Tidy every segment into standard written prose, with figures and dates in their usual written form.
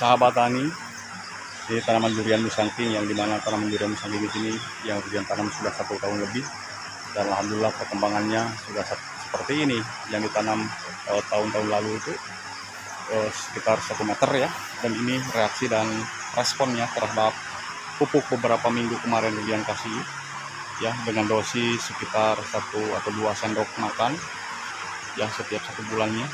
sahabat tani di tanaman durian Musangking, yang dimana tanaman durian Musangking di sini yang durian tanam sudah 1 tahun lebih, dan alhamdulillah perkembangannya sudah seperti ini. Yang ditanam tahun-tahun lalu itu sekitar 1 meter ya, dan ini reaksi dan responnya terhadap pupuk beberapa minggu kemarin durian kasih ya, dengan dosis sekitar 1 atau 2 sendok makan ya setiap 1 bulannya,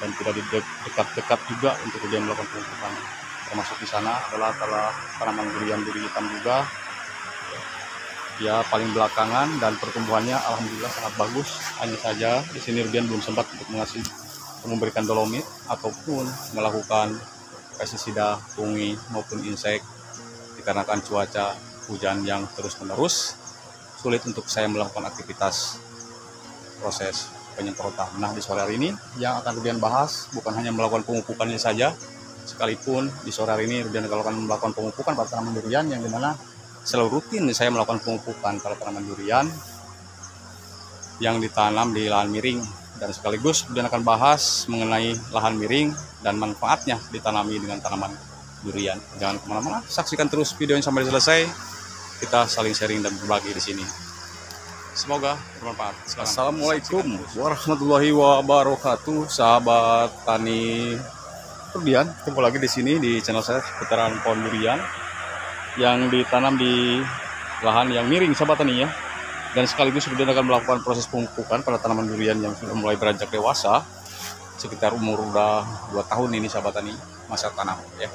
dan tidak dekat-dekat juga untuk kemudian melakukan pemupukan. Termasuk di sana adalah tanaman durian duri hitam juga ya, paling belakangan, dan pertumbuhannya alhamdulillah sangat bagus. Hanya saja di sini Rudian belum sempat untuk memberikan dolomit ataupun melakukan pestisida fungi maupun insek, dikarenakan cuaca hujan yang terus-menerus sulit untuk saya melakukan aktivitas proses penyemprotan. Nah, di sore hari ini yang akan Rudian bahas bukan hanya melakukan pemupukannya saja, sekalipun di sore hari ini Rudian akan melakukan pemupukan pada tanaman durian, yang dimana selalu rutin saya melakukan pemupukan pada tanaman durian yang ditanam di lahan miring, dan sekaligus Rudian akan bahas mengenai lahan miring dan manfaatnya ditanami dengan tanaman durian. Jangan kemana-mana, saksikan terus videonya sampai selesai. Kita saling sharing dan berbagi di sini. Semoga bermanfaat. Assalamualaikum warahmatullahi wabarakatuh, sahabat tani Rudian. Ketemu lagi di sini di channel saya seputaran pohon durian yang ditanam di lahan yang miring, sahabat tani ya. Dan sekaligus Rudian akan melakukan proses pemupukan pada tanaman durian yang sudah mulai beranjak dewasa, sekitar umur udah 2 tahun ini, sahabat tani, masa tanam ya.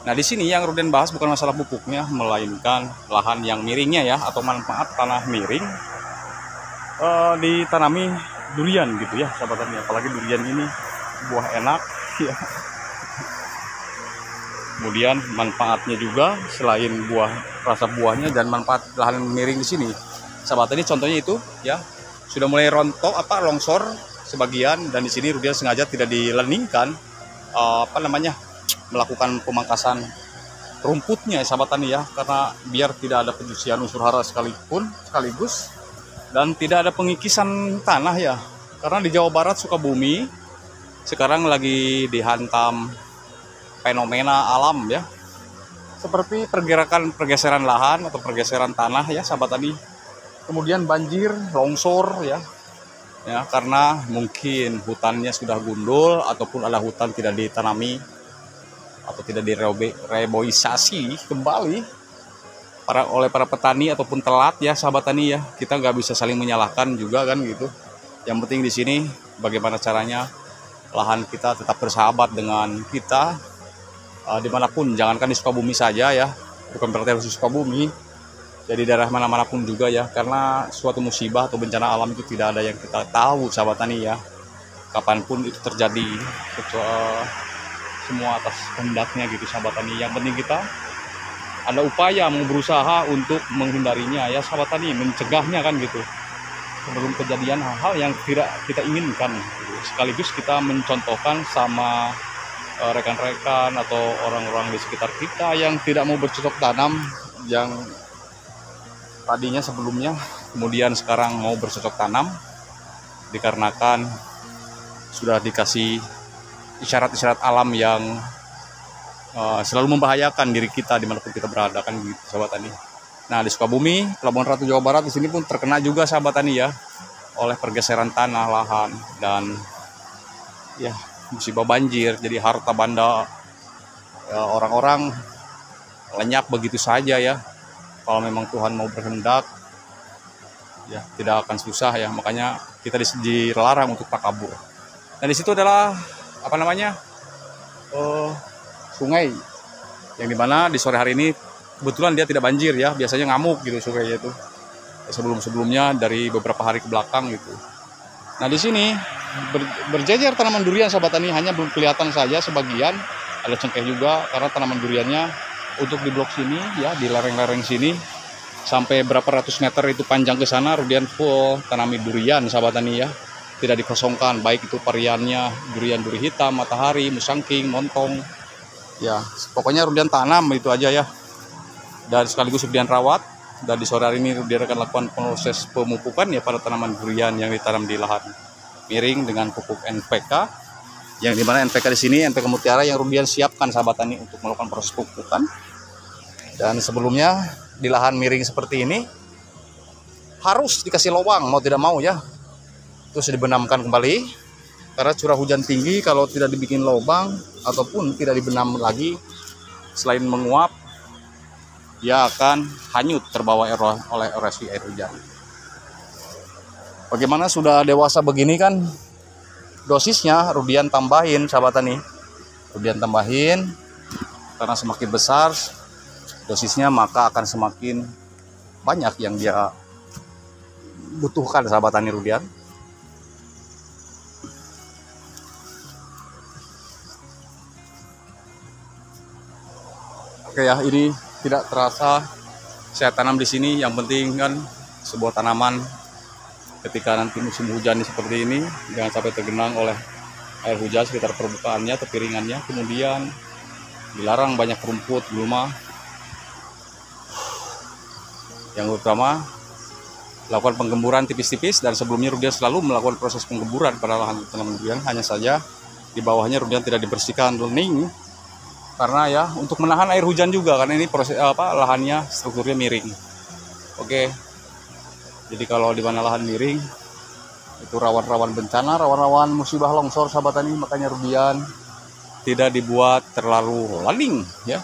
Nah, di sini yang Rudian bahas bukan masalah pupuknya, melainkan lahan yang miringnya ya, atau manfaat tanah miring ditanami durian gitu ya, sahabat tani. Apalagi durian ini buah enak ya. Kemudian manfaatnya juga selain rasa buahnya dan manfaat lahan miring di sini, sahabat tani, contohnya itu ya sudah mulai rontok longsor sebagian, dan di sini Rudian sengaja tidak dileningkan melakukan pemangkasan rumputnya, sahabat tani ya, karena biar tidak ada pencucian unsur hara sekaligus, dan tidak ada pengikisan tanah ya, karena di Jawa Barat Sukabumi sekarang lagi dihantam fenomena alam ya, seperti pergeseran lahan atau pergeseran tanah ya, sahabat tani. Kemudian banjir, longsor ya, karena mungkin hutannya sudah gundul ataupun ada hutan tidak ditanami atau tidak direboisasi kembali oleh para petani ataupun telat ya, sahabat tani ya. Kita nggak bisa saling menyalahkan juga kan gitu. Yang penting di sini bagaimana caranya lahan kita tetap bersahabat dengan kita dimanapun, jangankan di Sukabumi saja ya, bukan berarti harus di Sukabumi, jadi daerah mana-manapun juga ya, karena suatu musibah atau bencana alam itu tidak ada yang kita tahu, sahabat tani ya, kapanpun itu terjadi, semua atas kehendaknya gitu, sahabat tani. Yang penting kita ada upaya mau berusaha untuk menghindarinya ya, sahabat tani, mencegahnya kan gitu, sebelum kejadian hal-hal yang tidak kita inginkan gitu. Sekaligus kita mencontohkan sama rekan-rekan atau orang-orang di sekitar kita yang tidak mau bercocok tanam, yang tadinya sebelumnya kemudian sekarang mau bercocok tanam dikarenakan sudah dikasih isyarat-isyarat alam yang selalu membahayakan diri kita dimanapun kita berada kan gitu, sahabat tani. Nah, di Sukabumi, Pelabuhan Ratu, Jawa Barat, di sini pun terkena juga, sahabat tani ya, oleh pergeseran tanah, lahan, dan ya musibah banjir. Jadi harta benda orang-orang lenyap begitu saja ya. Kalau memang Tuhan mau berkehendak ya tidak akan susah ya, makanya kita dilarang untuk takabur. Dan di situ adalah sungai, yang dimana di sore hari ini kebetulan dia tidak banjir ya, biasanya ngamuk gitu sungainya itu sebelumnya dari beberapa hari ke belakang gitu. Nah, di sini berjejer tanaman durian, sahabat tani, hanya belum kelihatan saja sebagian, ada cengkeh juga, karena tanaman duriannya untuk di blok sini ya, di lereng-lereng sini sampai berapa ratus meter itu panjang ke sana Rudian full tanami durian, sahabat tani ya, tidak dikosongkan, baik itu variannya durian duri hitam, matahari, musangking, montong ya, pokoknya Rudian tanam itu aja ya, dan sekaligus Rudian rawat. Dan di sore hari ini Rudian akan lakukan proses pemupukan ya pada tanaman durian yang ditanam di lahan miring dengan pupuk NPK yang dimana NPK di sini NPK Mutiara yang Rudian siapkan sahabat tani untuk melakukan proses pupukan. Dan sebelumnya di lahan miring seperti ini harus dikasih lubang mau tidak mau ya, terus dibenamkan kembali karena curah hujan tinggi. Kalau tidak dibikin lubang ataupun tidak dibenam lagi, selain menguap dia akan hanyut terbawa oleh erosi air hujan. Bagaimana sudah dewasa begini kan, dosisnya Rudian tambahin sahabat tani. Rudian tambahin karena semakin besar dosisnya maka akan semakin banyak yang dia butuhkan sahabat tani Rudian. Oke ya, ini tidak terasa saya tanam di sini. Yang penting kan sebuah tanaman ketika nanti musim hujan seperti ini jangan sampai tergenang oleh air hujan sekitar permukaannya atau piringannya. Kemudian dilarang banyak rumput gulma. Yang utama lakukan penggemburan tipis-tipis, dan sebelumnya Rudian selalu melakukan proses penggemburan pada lahan tanaman durian. Hanya saja di bawahnya Rudian tidak dibersihkan lening karena ya untuk menahan air hujan juga, karena ini proses lahannya strukturnya miring. Oke. Jadi kalau di mana lahan miring itu rawan-rawan bencana, rawan-rawan musibah longsor sahabat tani. Makanya Rudian tidak dibuat terlalu laning ya,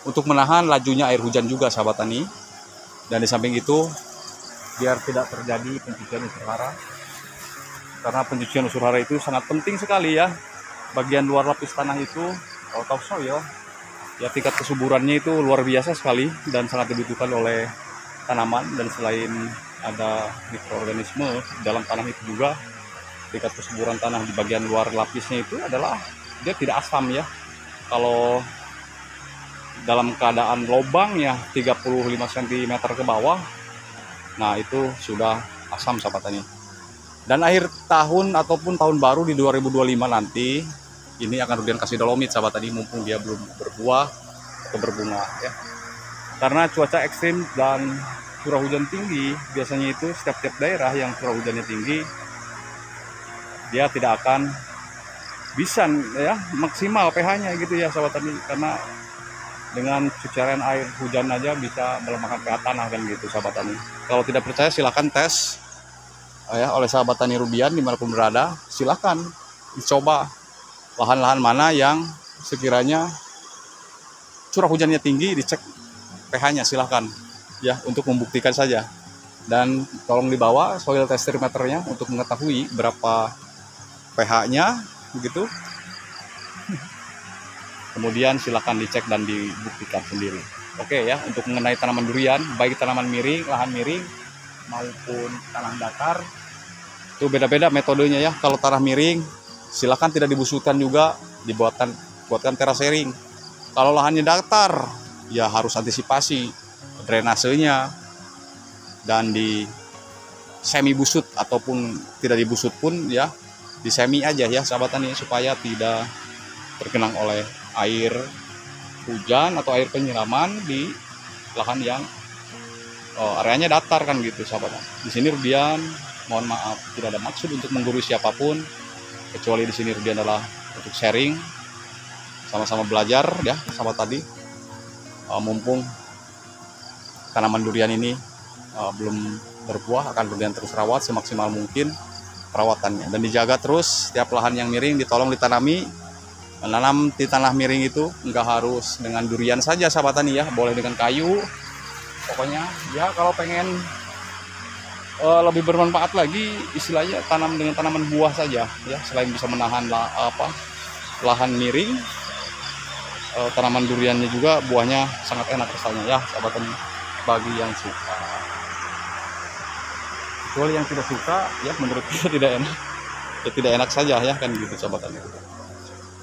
untuk menahan lajunya air hujan juga sahabat tani. Dan di samping itu biar tidak terjadi pencucian unsur hara, karena pencucian unsur hara itu sangat penting sekali ya. Bagian luar lapis tanah itu topsoil ya, tingkat kesuburannya itu luar biasa sekali dan sangat dibutuhkan oleh tanaman. Dan selain ada mikroorganisme dalam tanah itu juga, tingkat kesuburan tanah di bagian luar lapisnya itu adalah dia tidak asam ya. Kalau dalam keadaan lubang ya 35 cm ke bawah, nah itu sudah asam sahabat tani. Dan akhir tahun ataupun tahun baru di 2025 nanti ini akan Rudian kasih dolomit sahabat tani, mumpung dia belum berbuah atau berbunga ya. Karena cuaca ekstrim dan curah hujan tinggi, biasanya itu setiap daerah yang curah hujannya tinggi dia tidak akan bisa ya maksimal pH-nya gitu ya sahabat tani, karena dengan cucian air hujan aja bisa melemahkan pH tanah kan gitu sahabat tani. Kalau tidak percaya silahkan tes ya oleh sahabat tani Rudian dimanapun berada, silahkan dicoba lahan-lahan mana yang sekiranya curah hujannya tinggi, dicek pH-nya silahkan ya untuk membuktikan saja. Dan tolong dibawa soil tester meternya untuk mengetahui berapa pH-nya begitu. Kemudian silahkan dicek dan dibuktikan sendiri. Oke ya, untuk mengenai tanaman durian, baik tanaman miring, lahan miring maupun tanah datar, itu beda-beda metodenya ya. Kalau tanah miring silahkan tidak dibusutkan juga, buatkan terasering. Kalau lahannya datar ya harus antisipasi drainasenya dan di semi busut ataupun tidak dibusut pun ya di semi aja ya sahabat tani, supaya tidak tergenang oleh air hujan atau air penyiraman di lahan yang areanya datar kan gitu sahabat. Di sini Rudian mohon maaf tidak ada maksud untuk menggurui siapapun, kecuali di sini Rudian adalah untuk sharing, sama-sama belajar ya sahabat tadi. Mumpung tanaman durian ini belum berbuah, akan Rudian terus rawat semaksimal mungkin perawatannya, dan dijaga terus. Setiap lahan yang miring ditolong ditanami. Menanam di tanah miring itu nggak harus dengan durian saja sahabat tani ya, boleh dengan kayu. Pokoknya ya kalau pengen lebih bermanfaat lagi, istilahnya tanam dengan tanaman buah saja ya. Selain bisa menahan lahan miring, tanaman duriannya juga buahnya sangat enak rasanya ya sahabat tani, bagi yang suka. Kecuali yang tidak suka ya, menurut kita tidak enak ya, tidak enak saja ya kan gitu sahabat tani.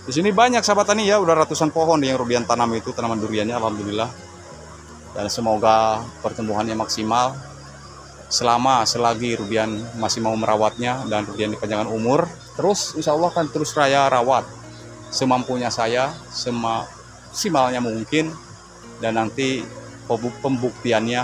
Di sini banyak sahabat tani ya, udah ratusan pohon yang Rudian tanam itu tanaman duriannya alhamdulillah. Dan semoga pertumbuhannya maksimal selagi Rudian masih mau merawatnya dan Rudian dipanjangkan umur. Terus insya Allah kan terus raya rawat semampunya saya, semaksimalnya mungkin. Dan nanti pembuktiannya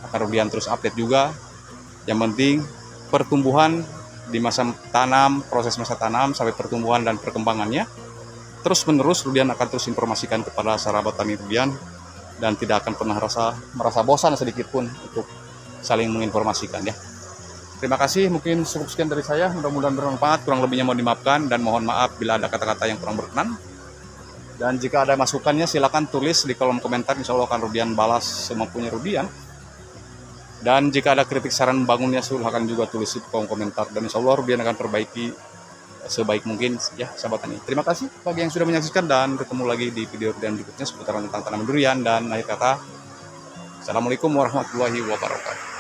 akan Rudian terus update juga. Yang penting pertumbuhan di masa tanam, proses masa tanam sampai pertumbuhan dan perkembangannya. Terus menerus Rudian akan terus informasikan kepada sahabat tani Rudian, dan tidak akan pernah merasa bosan sedikit pun untuk saling menginformasikan ya. Terima kasih, mungkin cukup sekian dari saya, mudah-mudahan bermanfaat, kurang lebihnya mohon dimaafkan dan mohon maaf bila ada kata-kata yang kurang berkenan. Dan jika ada masukannya silakan tulis di kolom komentar, insya Allah akan Rudian balas semampunya Rudian. Dan jika ada kritik saran membangunnya silakan juga tulis di kolom komentar, dan insya Allah Rudian akan perbaiki sebaik mungkin ya sahabat tani. Terima kasih bagi yang sudah menyaksikan, dan ketemu lagi di video Rudian berikutnya seputaran tentang tanaman durian. Dan akhir kata, Assalamualaikum warahmatullahi wabarakatuh.